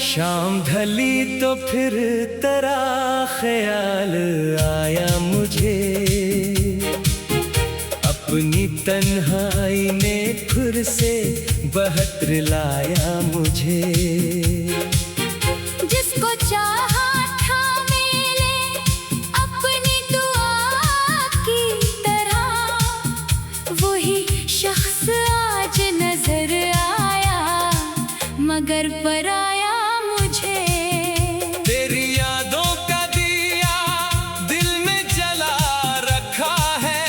शाम ढली तो फिर तेरा ख्याल आया मुझे, अपनी तन्हाई ने फिर से बहत लाया मुझे। जिसको चाहा था मिले अपनी दुआ की तरह, वही शख्स आज नजर आया मगर पराया मुझे। तेरी यादों का दिया दिल में जला रखा है,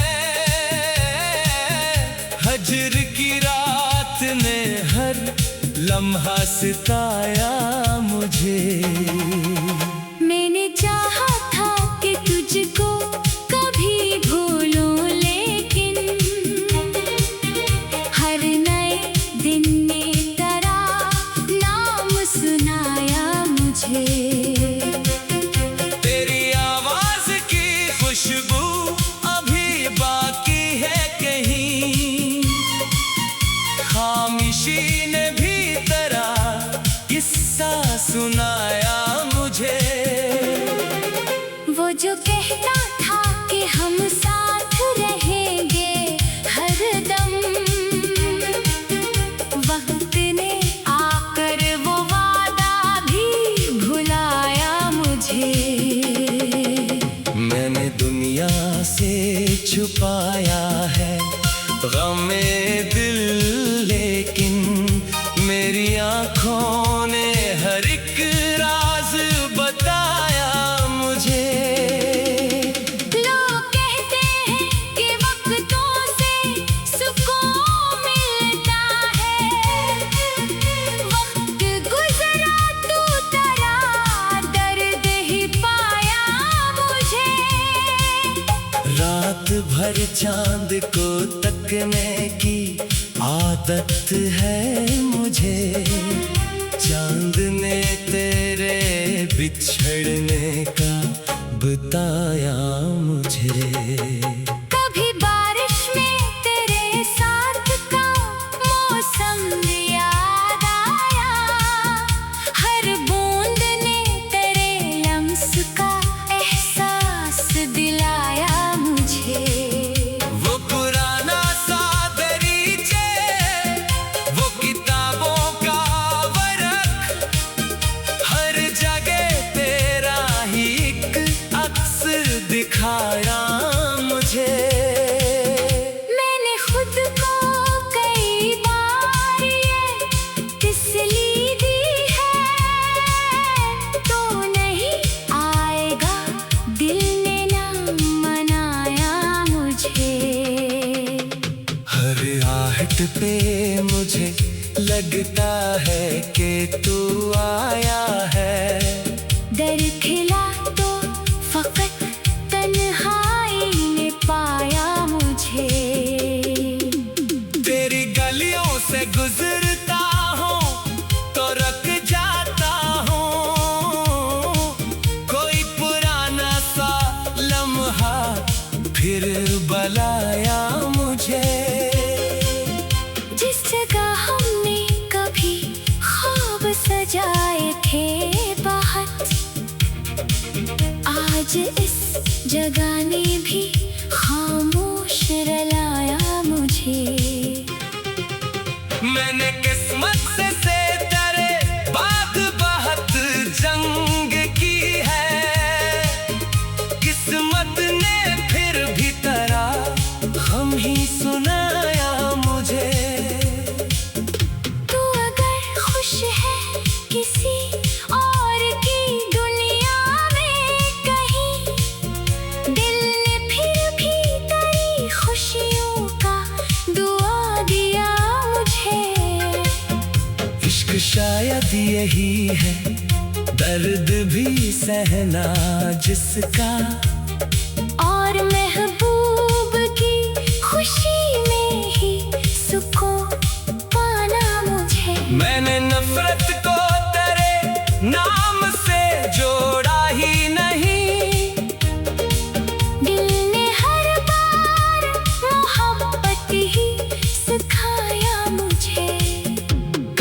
हजर की रात ने हर लम्हा सिताया मुझे। मैंने चाहा था कि तुझको कभी भूलूं, लेकिन हर नए दिन ने तेरा नाम सुनाया मुझे। तेरी आवाज की खुशबू अभी बाकी है कहीं, खामोशी ने भी तेरा किस्सा सुनाया मुझे। वो जो कहता था कि हम साथ रहेंगे हरदम, वक्त ने आकर वो वादा भी भुलाया मुझे। मैंने दुनिया से छुपाया है गमे दिल, लेकिन मेरी आँखों ने हर एक राज बताया मुझे। लोग कहते हैं कि वक्तों से सुकून मिलता है, वक्त गुजरा तू तेरा दर्द ही पाया मुझे। रात भर चांद को तकने की आदत है मुझे, चांद ने तेरे बिछड़ने का बताया मुझे। कभी बारिश में तेरे साथ का मौसम याद आया, हर बूंद ने तेरे लम्स का एहसास दिलाया मुझे। वो पुराना सा दरीचे, वो किताबों का वर्क, हर जगह तेरा ही एक अक्स दिखाया मुझे। मैंने खुद को कई बार ये तसल्ली दी है, तो नहीं आएगा दिल ने ना मनाया मुझे। हर आहट पे मुझे लगता है कि तू आया है, दर खिला तो फकत तन्हाई ने पाया मुझे। तेरी गलियों से गुजरता हूँ तो रख जाता हूँ, कोई पुराना सा लम्हा फिर बुलाया मुझे। जिस जगह हमने कभी ख्वाब सजाए थे बहुत, आज इस जगह ने भी खामोश रुलाया मुझे। मैंने किस्मत से तेरे बाद बहुत जंग की है, किस्मत ने फिर भी तेरा हम ही सुनाया मुझे। तू अगर खुश है किसी और की दुनिया में कहीं, दिल ने फिर भी तेरी खुशियों का दुआ दिया मुझे। इश्क शायद यही है दर्द भी सहना जिसका, और महबूब की खुशी में ही सुकून पाना मुझे। मैंने नफरत को तेरे नाम से जोड़ा ही नहीं, दिल ने हर बार मोहब्बत ही सिखाया मुझे।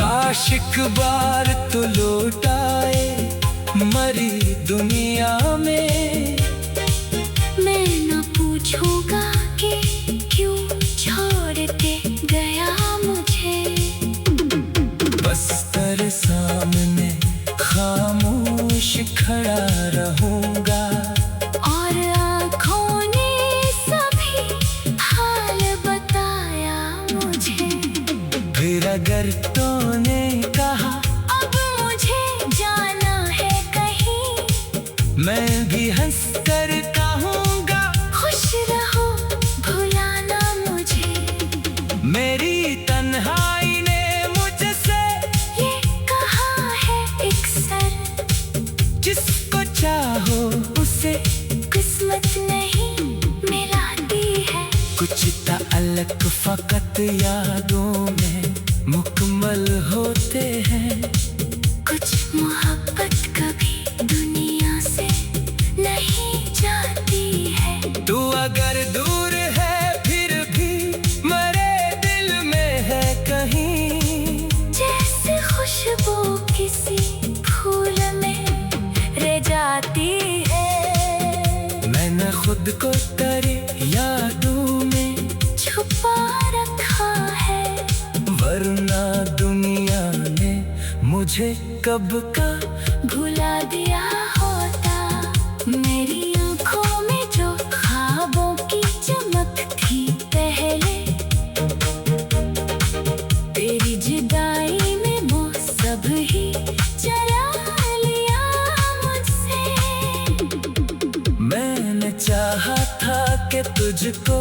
आशिक एक बार तो लौट आए मरी दुनिया में। मैं न पूछूंगा कि क्यों छोड़ते गया मुझे। बस तेरे सामने खामोश खड़ा रहूंगा। और आँखों ने सभी हाल बताया मुझे। फिर अगर तूने कहा अब मुझे जाना है कहीं, मैं भी हंस कर कहूँगा खुश रहो भुलाना मुझे। मेरी तन्हाई ने मुझसे ये कहा है अक्सर, जिसको चाहो उसे किस्मत नहीं मिलाती है। कुछ ताल्लुक फकत यादों में मुकम्मल होते हैं। कुछ मोहब्बत कभी दुनिया से नहीं जाती है। तू अगर दूर है फिर भी मेरे दिल में है कहीं। जैसे खुशबू किसी फूल में रह जाती है। मैंने खुद को तेरी यादों में छुपा रखा है, वरना दुनिया ने मुझे कब का भुला दिया होता। मेरी आँखों में जो ख्वाबों की चमक थी पहले, तेरी जुदाई में वो सब ही चरा लिया मुझसे। मैंने चाहा था कि तुझको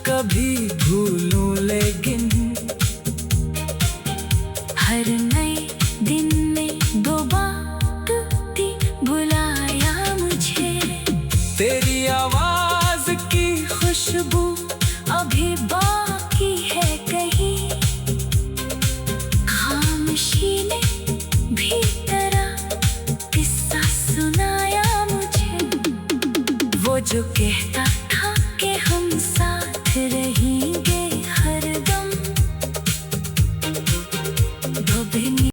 कभी भूलूं, लेकिन हर नए दिन में दो बात थी बुलाया मुझे। तेरी आवाज की खुशबू अभी बाकी है कहीं, खामोशी ने भी तेरा किस्सा सुनाया मुझे। वो जो कहता था कि हम साथ रहेंगे हरदम, वो भी नहीं।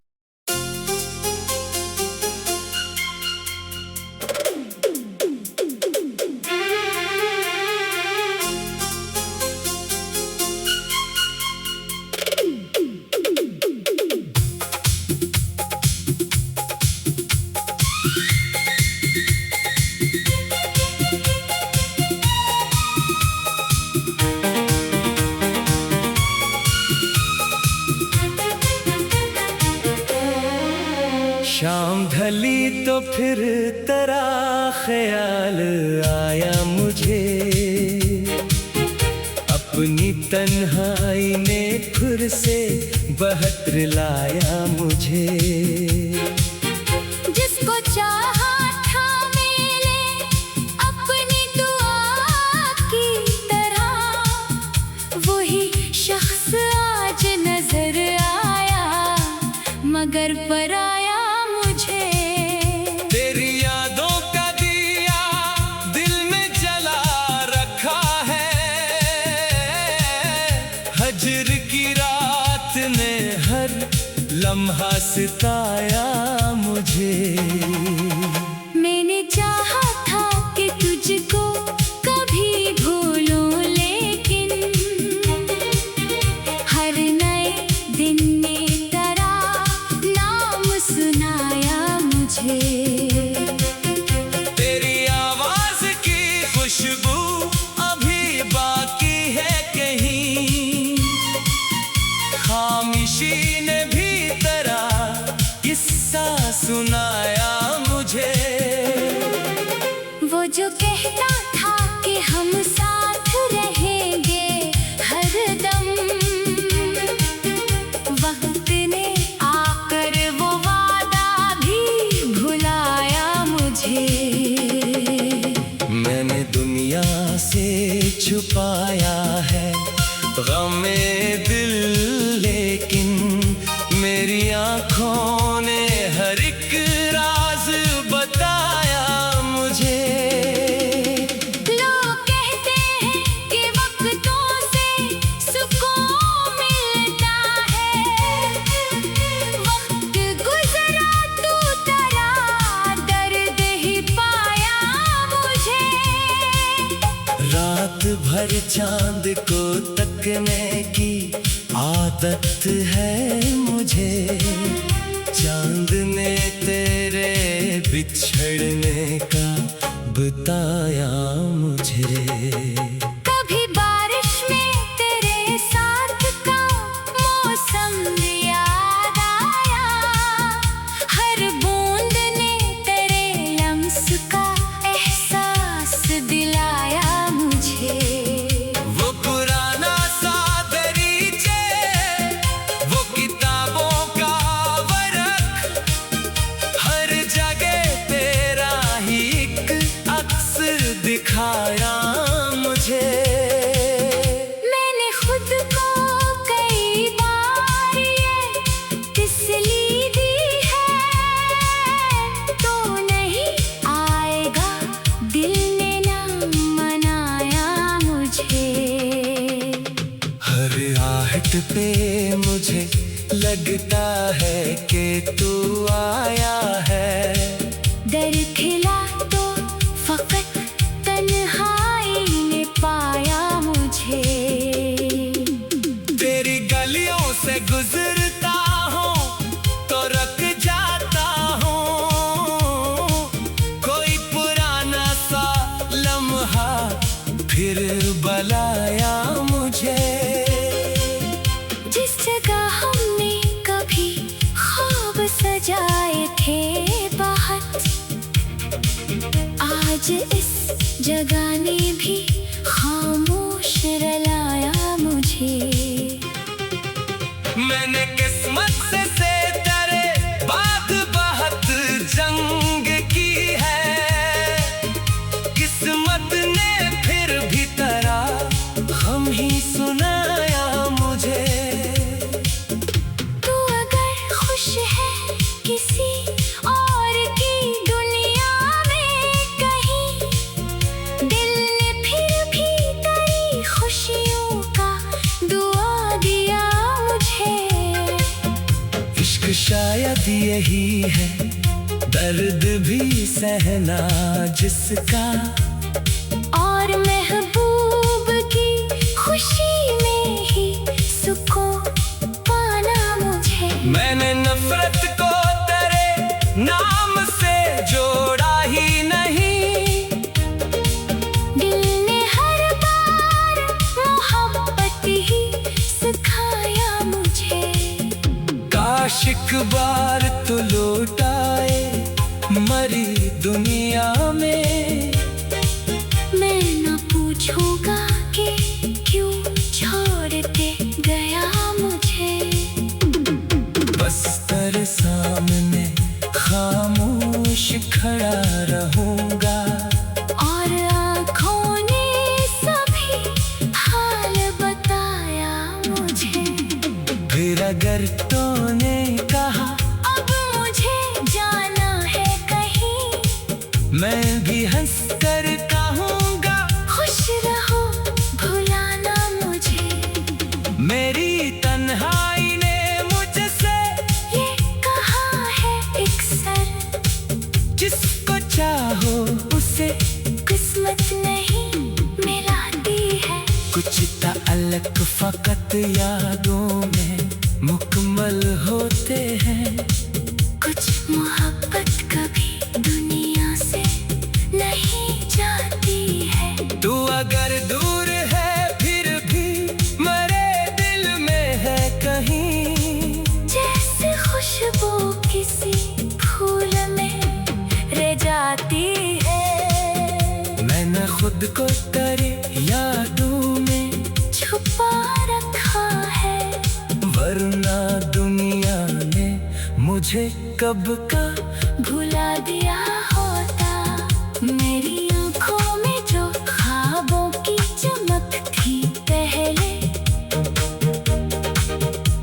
शाम ढली तो फिर तेरा ख्याल आया मुझे। अपनी तन्हाई ने फिर से बहतर लाया मुझे। जिसको चाहा था मेरे अपनी दुआ की तरह, वही शख्स आज नजर आया मगर पराया मुझे। तेरी यादों का दिया दिल में जला रखा है। हजर की रात ने हर लम्हा सताया मुझे। मैंने चाहा था कि तुझको कभी भूलूं, लेकिन हर नए दिन ने तेरा नाम सुनाया मुझे। तेरी आवाज की खुशबू अभी बाकी है कहीं। खामोशी ने भी तेरा किस्सा सुनाया मुझे। वो जो कहता था कि हम साथ रहेंगे हरदम, वक्त ने आकर वो वादा भी भुलाया मुझे। मैंने दुनिया से छुपाया है गमे दिल, लेकिन मेरी आँखों ने हर एक राज बताया मुझे। लोग कहते हैं कि वक्तों से सुकून मिलता है, वक्त हर चांद को तकने की आदत है मुझे। चांद ने तेरे बिछड़ने का बताया मुझे। कभी बारिश में तेरे साथ का मौसम याद आया, हर बूंद ने तेरे लम्स का एहसास दिलाया मुझे। वो पुराना सा दरीचे, वो किताबों का वर्क, हर जगह तेरा ही एक अक्स दिखाया मुझे। मैंने खुद को कई बार ये तसल्ली दी है, तो नहीं आएगा दिल ने ना मनाया मुझे। हर आहट पे मुझे लगता है कि तू आया है। दर खिला तो फकत तन्हाई ने पाया मुझे। तेरी गलियों से गुजरता हूँ तो रुक जाता हूँ, कोई पुराना सा लम्हा फिर बुलाया मुझे। जिस जगह हमने कभी ख्वाब सजाए थे बहुत, आज इस जगह ने भी खामोश रुलाया मुझे। मैंने किस्मत से तेरे बाद बहुत जंग की है, किस्मत ने फिर भी तेरा हम ही सुनाया मुझे। तू अगर खुश है किसी और की दुनिया में कहीं, दिल ने फिर भी तेरी खुशियों का दुआ दिया मुझे। इश्क शायद यही है दर्द भी सहना जिसका, और महबूब की खुशी में ही सुकून पाना मुझे। मैंने नफरत को तेरे नाम से जोड़ा ही नहीं, दिल ने हर बार मोहब्बत ही सिखाया मुझे। काश एक बार तो लौट आए मरी दुनिया में। मैं न पूछूंगा कि क्यों छोड़ के गया मुझे। बस तेरे सामने खामोश खड़ा रहूंगा, और आँखों ने सभी हाल बताया मुझे। फिर अगर तूने कहा अब मुझे जाना है कहीं, मैं भी हंस कर कहूँगा खुश रहो भुलाना मुझे। मेरी तन्हाई ने मुझसे ये कहा है अक्सर, जिसको चाहो उसे किस्मत नहीं मिलाती है। कुछ ताल्लुक फकत यादों में मुकम्मल होते हैं। कुछ मोहब्बत कभी दुनिया से नहीं जाती है। तू अगर दूर है फिर भी मेरे दिल में है कहीं, जैसे खुशबू किसी फूल में रह जाती है। मैंने खुद को तेरी यादों में छुपा रखा है, वरना दुनिया ने मुझे कब का भुला दिया होता। मेरी आँखों में जो ख्वाबों की चमक थी पहले,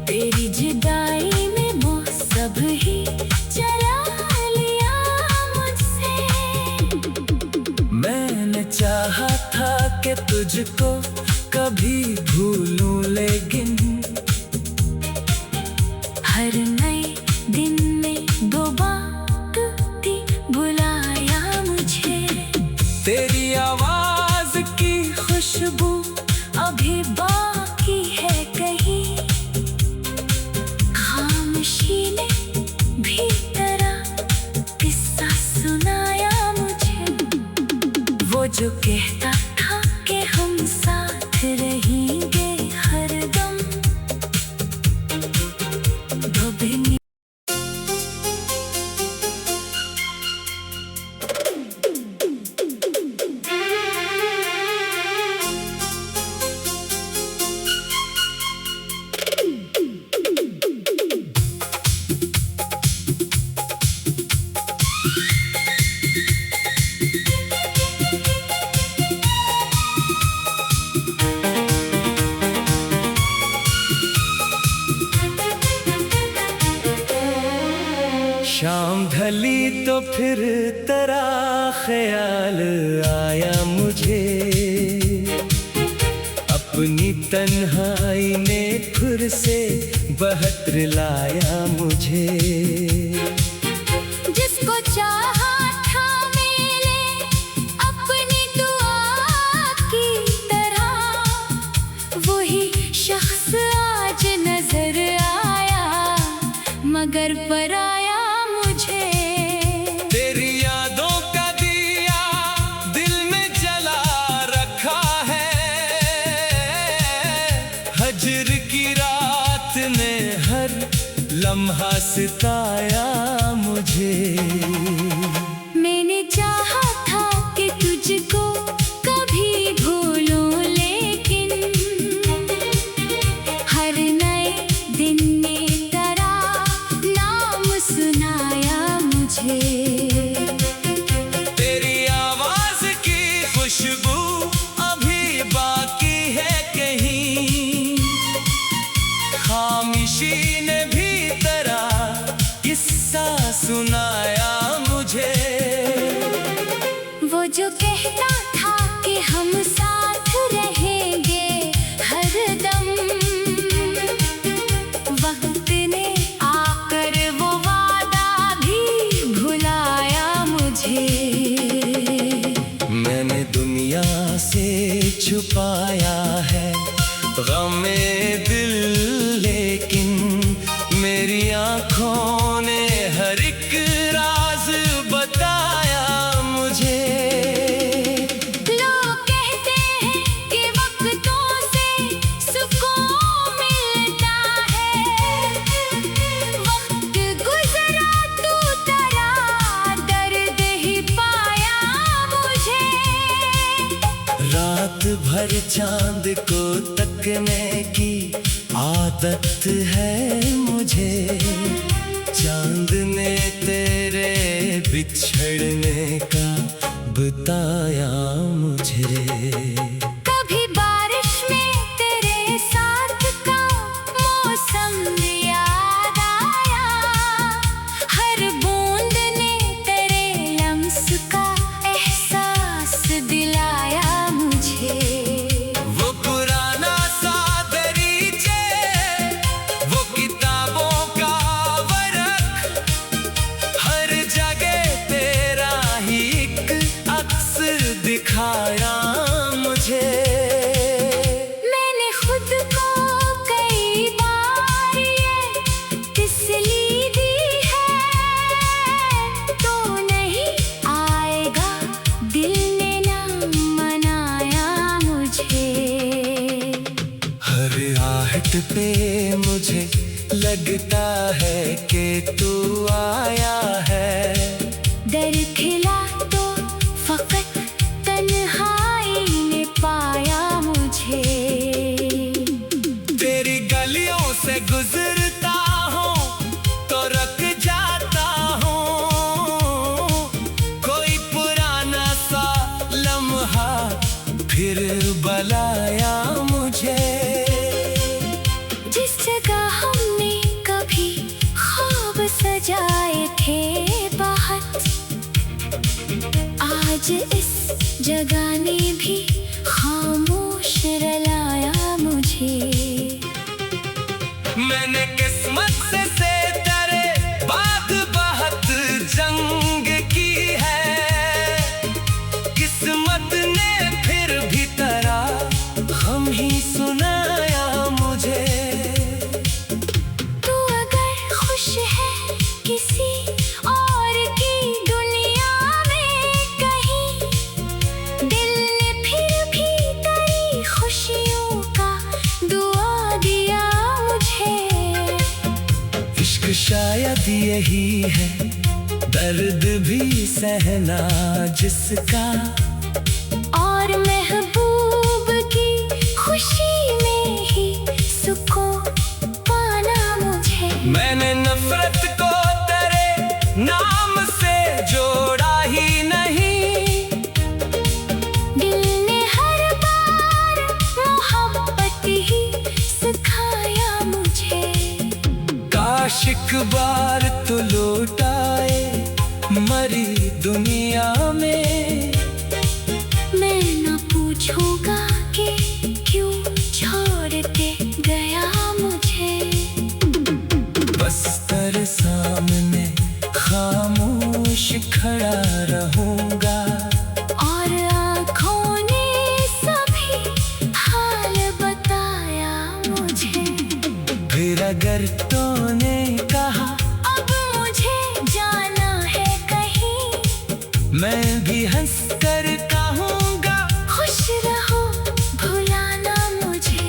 तेरी जुदाई में वो सब ही चरा लिया मुझसे। मैंने चाहा था कि तुझको कभी भूलूं, लेकिन हर नए दिन में दोबारा तेरी आवाज की खुशबू जो कहता था कि हम साथ रहेंगे हरदम, धोबी शाम ढली तो फिर तेरा ख्याल आया मुझे, अपनी तन्हाई ने फिर से बहत्र लाया मुझे। जिसको चाहा था मेरे अपनी दुआ की तरह, वही शख्स आज नजर आया मगर पराया मुझे। तेरी यादों का दिया दिल में जला रखा है, हजर की रात ने हर लम्हा सताया मुझे। मैंने चाहा था कि तुझको कभी भूलूं, लेकिन हर नए दिन ने तेरा नाम सुनाया मुझे। तेरी आवाज की खुशबू अभी बाकी है कहीं, खामोशी ने भी तेरा किस्सा सुनाया मुझे। वो जो कहता था कि हम साथ रहेंगे हरदम, वक्त ने आकर वो वादा भी भुलाया मुझे। मैंने दुनिया से छुपाया है गमे दिल, लेकिन मेरी आँखों ने हर एक राज बताया मुझे। लोग कहते हैं कि वक्तों से सुकून मिलता है, वक्त गुजरा तू तेरा दर्द ही पाया मुझे। रात भर चांद को तकने की आदत है मुझे, चांद ने तेरे बिछड़ने का बताया मुझे। कभी बारिश में तेरे साथ का मौसम याद आया, हर बूंद ने तेरे लम्स का एहसास दिलाया मुझे। वो पुराना सा दरीचे, वो किताबों का वर्क, हर जगह तेरा ही एक अक्स दिखाया मुझे। मैंने खुद को कई बार ये तसल्ली दी है, तो नहीं आएगा दिल ने ना मनाया मुझे। हर आहट पे मुझे लगता है कि तू आया है, दर खिला तो फकत तन्हाई ने पाया मुझे। तेरी गलियों से गुजरता हूँ तो रख जाता हूँ, कोई पुराना सा लम्हा फिर बुलाया मुझे। जिस जगह हमने कभी ख्वाब सजाए थे बहुत, आज इस जगह ने भी खामोश रुलाया मुझे। मैंने किस्मत से तेरे बाद बहुत जंग की है, किस्मत ने फिर भी तेरा हम ही सुनाया मुझे। तू अगर खुश है किसी और की दुनिया में कहीं, दिल यही है दर्द भी सहना जिसका, और महबूब की खुशी में ही सुकून पाना मुझे। मैंने नफरत को तेरे नाम से जोड़ा ही नहीं, दिल ने हर बार मोहब्बत ही सिखाया मुझे। काश एक बार तो लौट आए मरी दुनिया में, मैं न पूछूंगा कि क्यों छोड़ के गया मुझे। बस तेरे सामने खामोश खड़ा रहूंगा, और आँखों ने सभी हाल बताया मुझे। फिर अगर तूने कहा अब मुझे जाना है कहीं, मैं भी हंस कर कहूँगा खुश रहो भुलाना मुझे।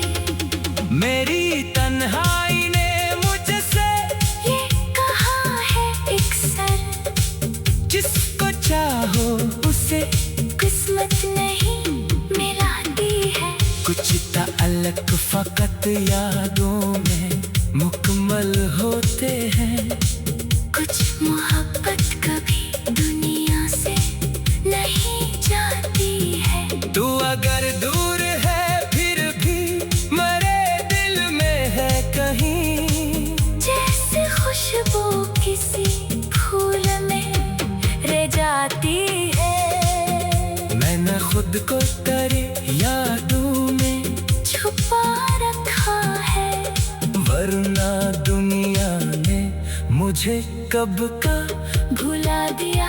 मेरी तन्हाई ने मुझसे ये कहा है अक्सर, जिसको चाहो उसे किस्मत नहीं मिलाती है। कुछ ताल्लुक फकत यादों में मुकम्मल होते हैं, कुछ मोहब्बत कभी दुनिया से नहीं जाती है। तू अगर दूर है फिर भी मेरे दिल में है कहीं, जैसे खुशबू किसी फूल में रह जाती है। मैंने खुद को तेरे यादों में छुपा रखा है, वरना दुनिया ने मुझे कब का भुला दिया।